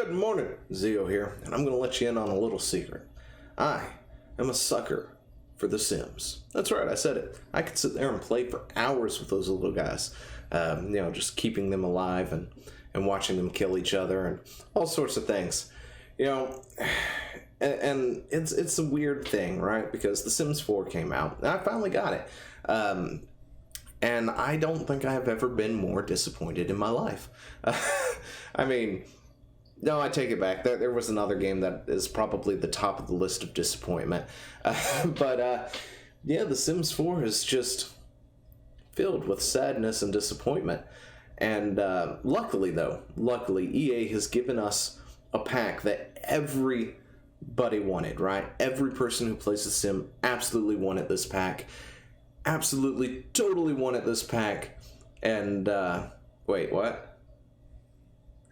Good morning, Zio here, and I'm going to let you in on a little secret. I am a sucker for The Sims. That's right, I said it. I could sit there and play for hours with those little guys, just keeping them alive and watching them kill each other and all sorts of things. And it's a weird thing, right? Because The Sims 4 came out, and I finally got it. And I don't think I have ever been more disappointed in my life. No, I take it back. There was another game that is probably the top of the list of disappointment. The Sims 4 is just filled with sadness and disappointment. And luckily, EA has given us a pack that everybody wanted, right? Every person who plays The Sim absolutely wanted this pack. Absolutely, totally wanted this pack. And, wait, what?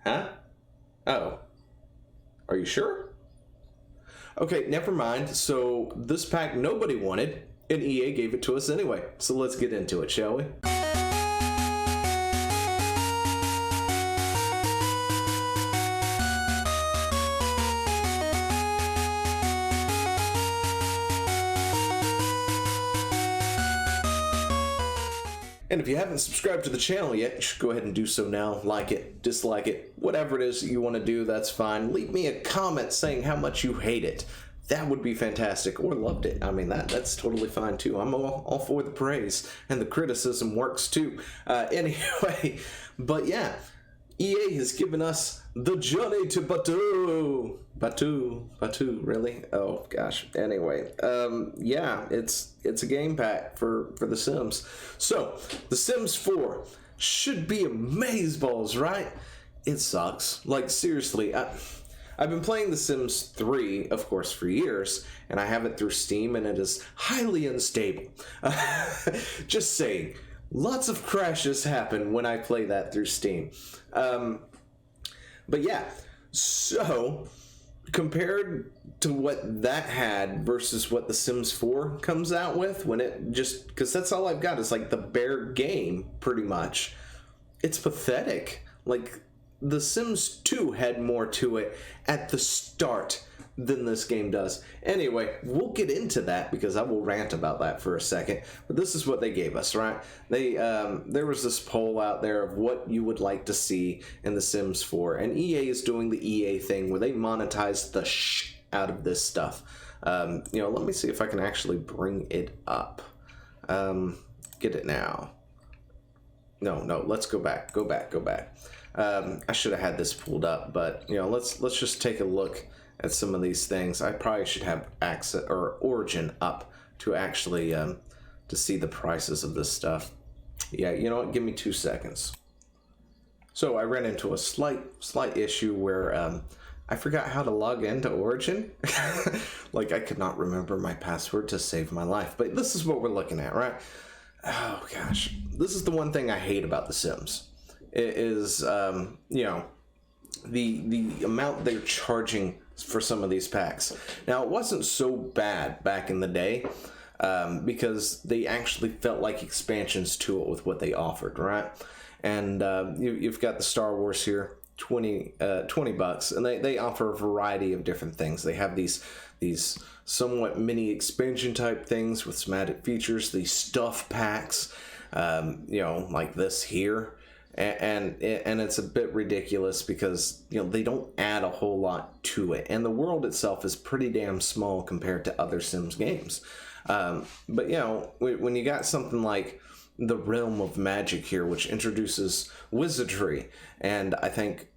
Huh? Oh. Are you sure? Okay, never mind. So, this pack nobody wanted, and EA gave it to us anyway. So let's get into it, shall we? And if you haven't subscribed to the channel yet, you should go ahead and do so now. Like it, dislike it, whatever it is that you want to do, that's fine. Leave me a comment saying how much you hate it. That would be fantastic, or loved it. I mean, that's totally fine too. I'm all for the praise, and the criticism works too. Anyway, but yeah, EA has given us the journey to Batu. Batu, really? Oh gosh. Anyway, it's a game pack for The Sims. So, The Sims 4 should be amazeballs, right? It sucks. Like, seriously, I've been playing The Sims 3, of course, for years, and I have it through Steam, and it is highly unstable. Just saying. Lots of crashes happen when I play that through Steam. But yeah, so compared to what that had versus what The Sims 4 comes out with, when it just, because that's all I've got is like the bare game, pretty much. It's pathetic. Like, The Sims 2 had more to it at the start than this game does. Anyway, we'll get into that because I will rant about that for a second. But this is what they gave us, right? There was this poll out there of what you would like to see in The Sims 4, and EA is doing the EA thing where they monetize the out of this stuff. Let me see if I can actually bring it up. Get it now. No, let's go back. I should have had this pulled up, but let's just take a look at some of these things. I probably should have access or Origin up to actually to see the prices of this stuff. Yeah, you know what? Give me 2 seconds. So I ran into a slight issue where I forgot how to log into Origin. Like, I could not remember my password to save my life. But this is what we're looking at, right? Oh gosh, this is the one thing I hate about The Sims. It is the amount they're charging for some of these packs. Now, it wasn't so bad back in the day because they actually felt like expansions to it with what they offered, right? And you've got the Star Wars here, $20, and they offer a variety of different things. They have these somewhat mini expansion type things with some added features, these stuff packs, like this here. And it's a bit ridiculous because they don't add a whole lot to it, and the world itself is pretty damn small compared to other Sims games. But when you got something like the Realm of Magic here, which introduces wizardry, and I think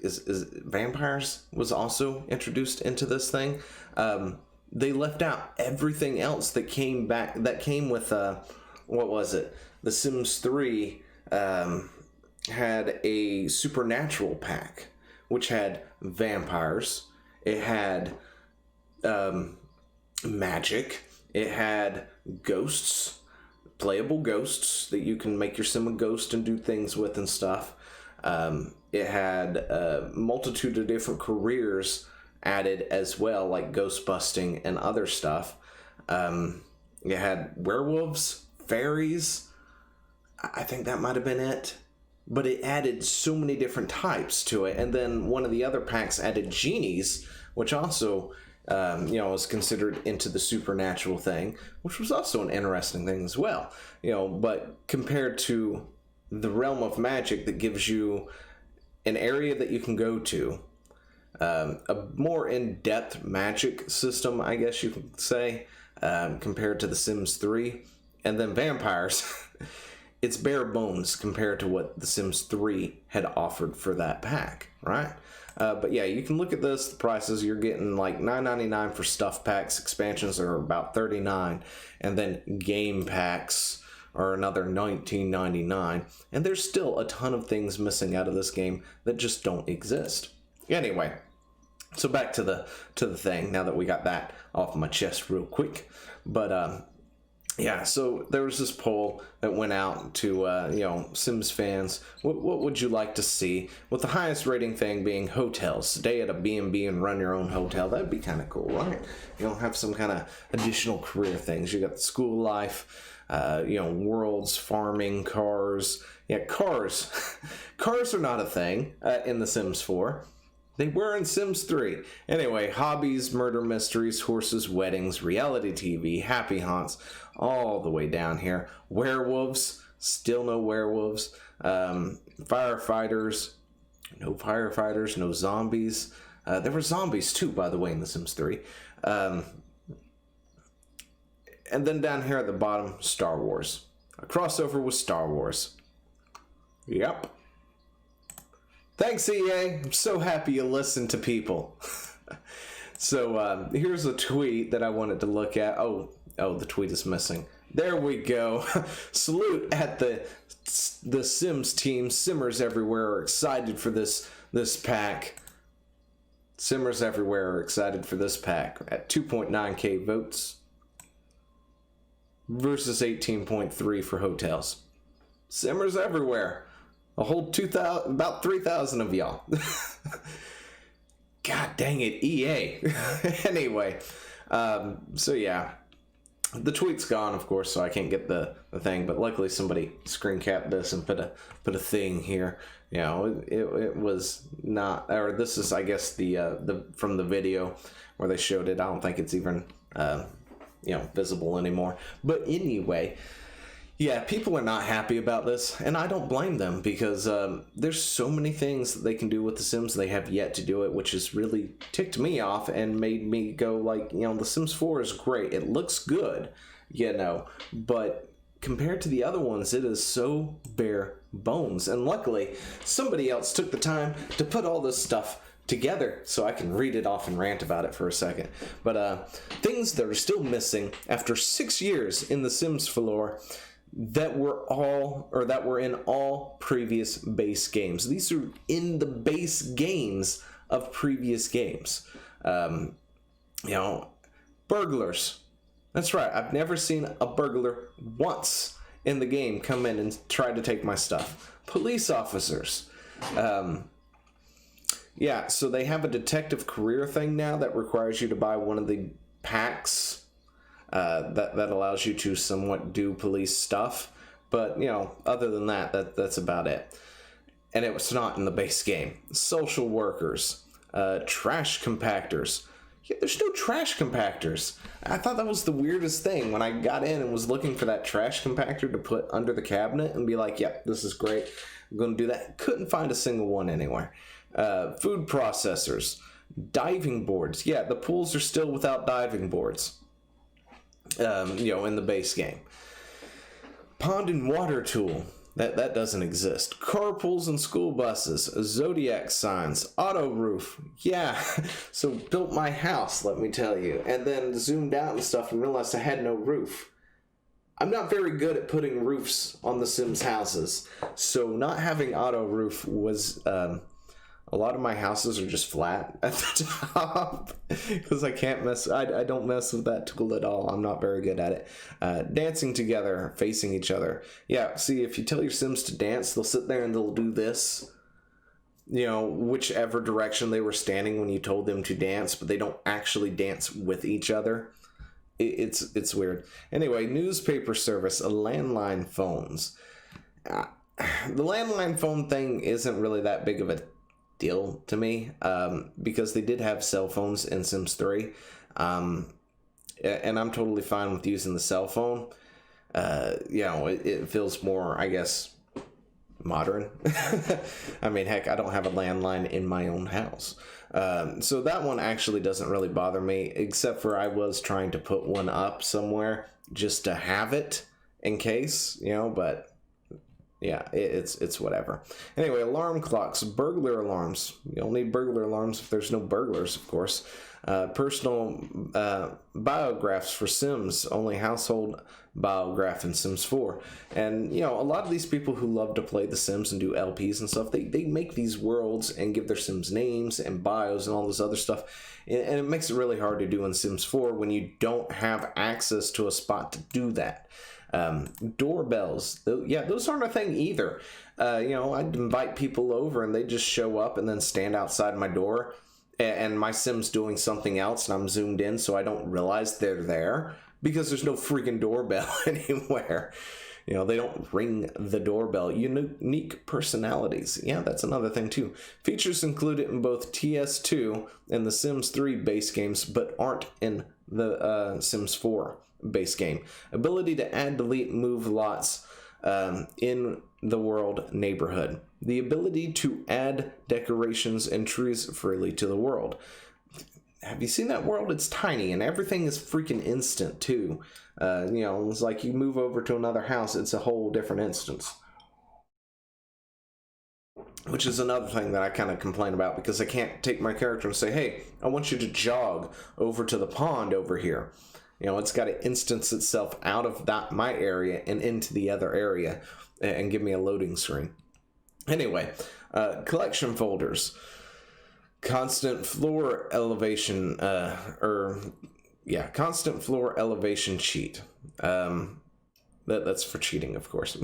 is vampires was also introduced into this thing. They left out everything else that came with what was it? The Sims 3. Had a supernatural pack, which had vampires, it had magic, it had ghosts, playable ghosts that you can make your sim a ghost and do things with and stuff. It had a multitude of different careers added as well, like ghost busting and other stuff. It had werewolves, fairies. I think that might have been it. but it added so many different types to it. And then one of the other packs added genies, which also, was considered into the supernatural thing, which was also an interesting thing as well. But compared to the realm of magic that gives you an area that you can go to, a more in-depth magic system, I guess you could say, compared to The Sims 3, and then vampires. It's bare bones compared to what The Sims 3 had offered for that pack, right? But yeah, you can look at this. The prices, you're getting like $9.99 for stuff packs. Expansions are about $39, and then game packs are another $19.99. And there's still a ton of things missing out of this game that just don't exist. Anyway, so back to the thing. Now that we got that off my chest real quick, but yeah, so there was this poll that went out to, Sims fans. What would you like to see? With the highest rating thing being hotels. Stay at a B&B and run your own hotel. That'd be kind of cool, right? Have some kind of additional career things. You got the school life, worlds, farming, cars. Yeah, cars. Cars are not a thing in The Sims 4. They were in Sims 3. Anyway, hobbies, murder mysteries, horses, weddings, reality TV, happy haunts, all the way down here. Werewolves, still no werewolves. Firefighters, no zombies. There were zombies too, by the way, in The Sims 3. And then down here at the bottom, Star Wars. A crossover with Star Wars. Yep. Thanks, EA. I'm so happy you listen to people. So here's a tweet that I wanted to look at. Oh, the tweet is missing. There we go. Salute at the Sims team. Simmers everywhere are excited for this pack. Simmers everywhere are excited for this pack at 2.9k votes versus 18.3 for hotels. Simmers everywhere. A whole 2,000, about 3,000 of y'all. God dang it, EA. Anyway, so yeah, the tweet's gone, of course, so I can't get the thing. But luckily, somebody screen capped this and put a thing here. It was not, or this is, I guess, the from the video where they showed it. I don't think it's even visible anymore. But anyway. Yeah, people are not happy about this, and I don't blame them because there's so many things that they can do with The Sims. They have yet to do it, which has really ticked me off and made me go like, The Sims 4 is great. It looks good, but compared to the other ones, it is so bare bones. And luckily, somebody else took the time to put all this stuff together so I can read it off and rant about it for a second. But things that are still missing after 6 years in The Sims 4 that were in all previous base games. These are in the base games of previous games. Burglars. That's right. I've never seen a burglar once in the game come in and try to take my stuff. Police officers. So they have a detective career thing now that requires you to buy one of the packs that allows you to somewhat do police stuff. But, other than that's about it. And it was not in the base game. Social workers, trash compactors. Yeah, there's no trash compactors. I thought that was the weirdest thing when I got in and was looking for that trash compactor to put under the cabinet and be like, yep, this is great. I'm going to do that. Couldn't find a single one anywhere. Food processors, diving boards. Yeah, the pools are still without diving boards. In the base game. Pond and water tool. That doesn't exist. Carpools and school buses. Zodiac signs. Auto roof. Yeah. So built my house, let me tell you. And then zoomed out and stuff and realized I had no roof. I'm not very good at putting roofs on the Sims houses. So not having auto roof was... a lot of my houses are just flat at the top because I don't mess with that tool at all. I'm not very good at it. Dancing together, facing each other. Yeah, see, if you tell your Sims to dance, they'll sit there and they'll do this. Whichever direction they were standing when you told them to dance, but they don't actually dance with each other. It's weird. Anyway, newspaper service, landline phones. the landline phone thing isn't really that big of a deal to me, because they did have cell phones in Sims 3, and I'm totally fine with using the cell phone. It feels more, I guess, modern. I mean, heck, I don't have a landline in my own house. So that one actually doesn't really bother me, except for I was trying to put one up somewhere just to have it in case, but yeah, it's whatever. Anyway, alarm clocks, burglar alarms. You don't need burglar alarms if there's no burglars, of course. Personal biographs for Sims, only household biograph in Sims 4. And, a lot of these people who love to play The Sims and do LPs and stuff, they make these worlds and give their Sims names and bios and all this other stuff. And it makes it really hard to do in Sims 4 when you don't have access to a spot to do that. Doorbells, those aren't a thing either. I'd invite people over and they just show up and then stand outside my door, and my Sim's doing something else and I'm zoomed in so I don't realize they're there because there's no freaking doorbell anywhere. They don't ring the doorbell. Unique personalities. Yeah, that's another thing too. Features included in both TS2 and the Sims 3 base games, but aren't in the Sims 4 base game. Ability to add, delete, move lots in the world neighborhood. The ability to add decorations and trees freely to the world. Have you seen that world? It's tiny and everything is freaking instant too. It's like you move over to another house, it's a whole different instance. Which is another thing that I kind of complain about, because I can't take my character and say, hey, I want you to jog over to the pond over here. It's got to instance itself out of my area and into the other area and give me a loading screen. Anyway, collection folders. Constant floor elevation, constant floor elevation cheat. That's for cheating, of course.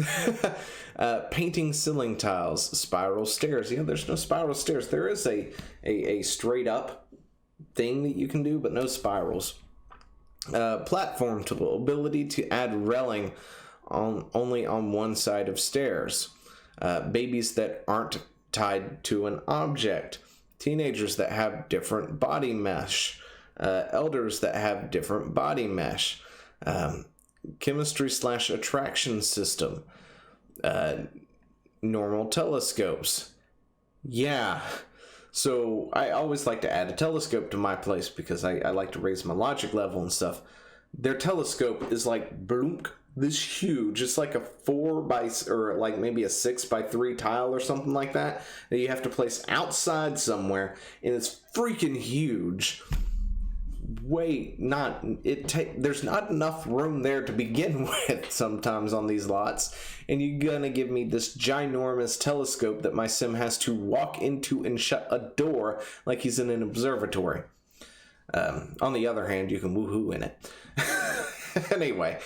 Painting ceiling tiles, spiral stairs. There's no spiral stairs. There is a straight up thing that you can do, but no spirals. Platform tool, ability to add railing only on one side of stairs. Babies that aren't tied to an object. Teenagers that have different body mesh. Elders that have different body mesh. Chemistry / attraction system. Normal telescopes. Yeah. So I always like to add a telescope to my place because I like to raise my logic level and stuff. Their telescope is like bloomk, this huge. It's like a maybe a 6x3 tile or something like that you have to place outside somewhere, and it's freaking huge. There's not enough room there to begin with sometimes on these lots, and you're gonna give me this ginormous telescope that my sim has to walk into and shut a door like he's in an observatory. On the other hand, you can woohoo in it. Anyway,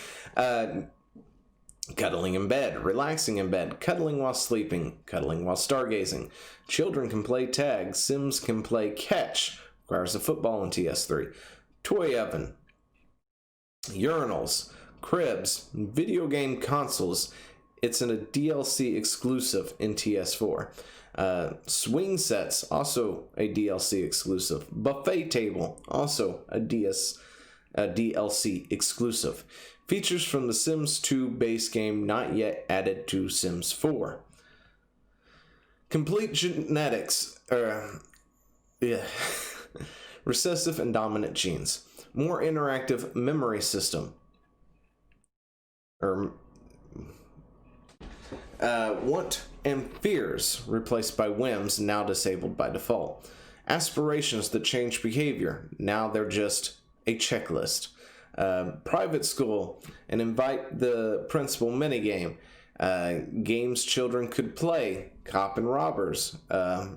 cuddling in bed, relaxing in bed, cuddling while sleeping, cuddling while stargazing. Children can play tag, Sims can play catch, requires a football in TS3. Toy oven, urinals, cribs, video game consoles. It's a DLC exclusive in TS4. Swing sets, also a DLC exclusive. Buffet table, also a DLC exclusive. Features from the Sims 2 base game not yet added to Sims 4. Complete genetics. Recessive and dominant genes. More interactive memory system. Want and fears replaced by whims, now disabled by default. Aspirations that change behavior, now they're just a checklist. Private school and invite the principal minigame. Games children could play, cop and robbers,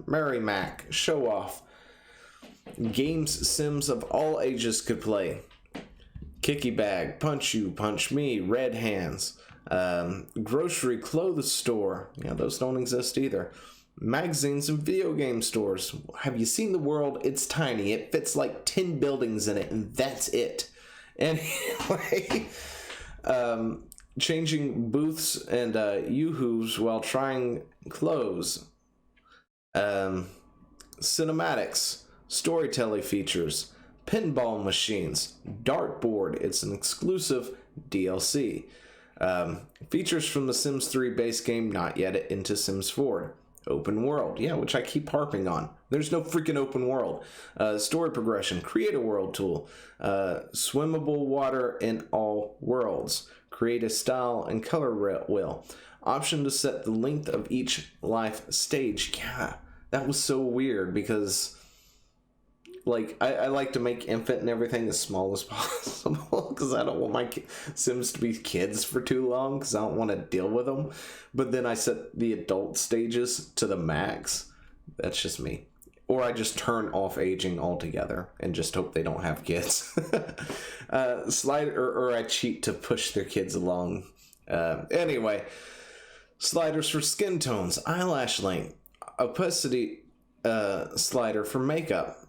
Mary Mac, show off. Games Sims of all ages could play. Kicky bag, punch you, punch me, red hands. Grocery clothes store. Yeah, those don't exist either. Magazines and video game stores. Have you seen the world? It's tiny. It fits like 10 buildings in it, and that's it. Anyway, changing booths and yoo-hoos while trying clothes. Cinematics, storytelling features, pinball machines, dartboard. It's an exclusive DLC. Features from the Sims 3 base game, not yet into Sims 4. Open world, yeah, which I keep harping on. There's no freaking open world. Story progression, create a world tool, swimmable water in all worlds, create a style and color wheel, option to set the length of each life stage. Yeah, that was so weird because, like, I like to make infant and everything as small as possible because I don't want my Sims to be kids for too long because I don't want to deal with them. But then I set the adult stages to the max. That's just me. Or I just turn off aging altogether and just hope they don't have kids. Or I cheat to push their kids along. Anyway, sliders for skin tones, eyelash length, opacity slider for makeup.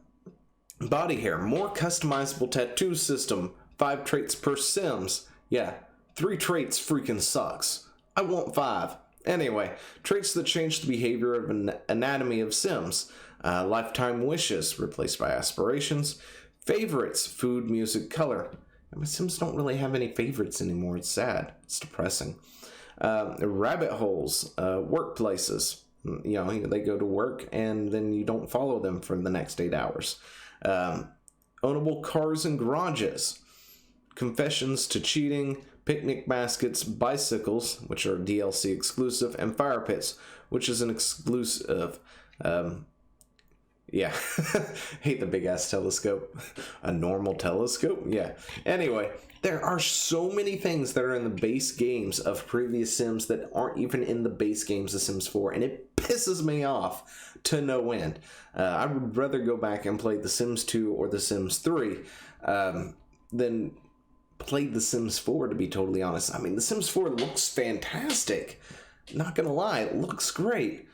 Body hair, more customizable tattoo system, 5 traits per Sims. Yeah, 3 traits freaking sucks. I want 5. Anyway, traits that change the behavior of an anatomy of Sims. Lifetime wishes, replaced by aspirations. Favorites, food, music, color. My Sims don't really have any favorites anymore. It's sad. It's depressing. Rabbit holes, workplaces. You know, they go to work and then you don't follow them for the next 8 hours. Ownable cars and garages, confessions to cheating, picnic baskets, bicycles, which are DLC exclusive, and fire pits, which is an exclusive. Yeah, hate the big ass telescope. A normal telescope? Yeah. Anyway, there are so many things that are in the base games of previous Sims that aren't even in the base games of Sims 4, and it pisses me off to no end. I would rather go back and play The Sims 2 or The Sims 3 than play The Sims 4, to be totally honest. I mean, The Sims 4 looks fantastic. Not gonna lie, it looks great.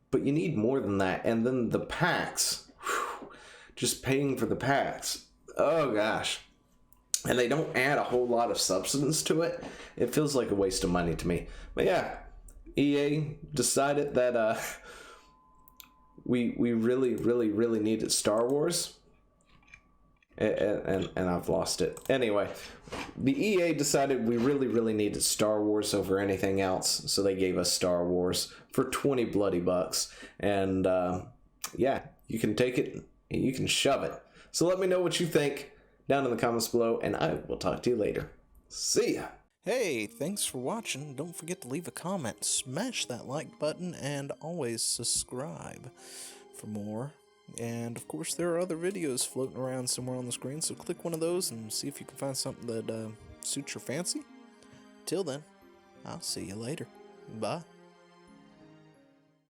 But you need more than that. And then the packs. Whew, just paying for the packs. Oh, gosh. And they don't add a whole lot of substance to it. It feels like a waste of money to me. But yeah, EA decided that we really needed Star Wars. And I've lost it. Anyway, the EA decided we really needed Star Wars over anything else, so they gave us Star Wars for 20 bloody bucks. And yeah, you can take it, you can shove it. So let me know what you think down in the comments below, and I will talk to you later. See ya! Hey, thanks for watching. Don't forget to leave a comment, smash that like button, and always subscribe for more. And of course there are other videos floating around somewhere on the screen, so click one of those and see if you can find something that suits your fancy. Till then, I'll see you later. Bye.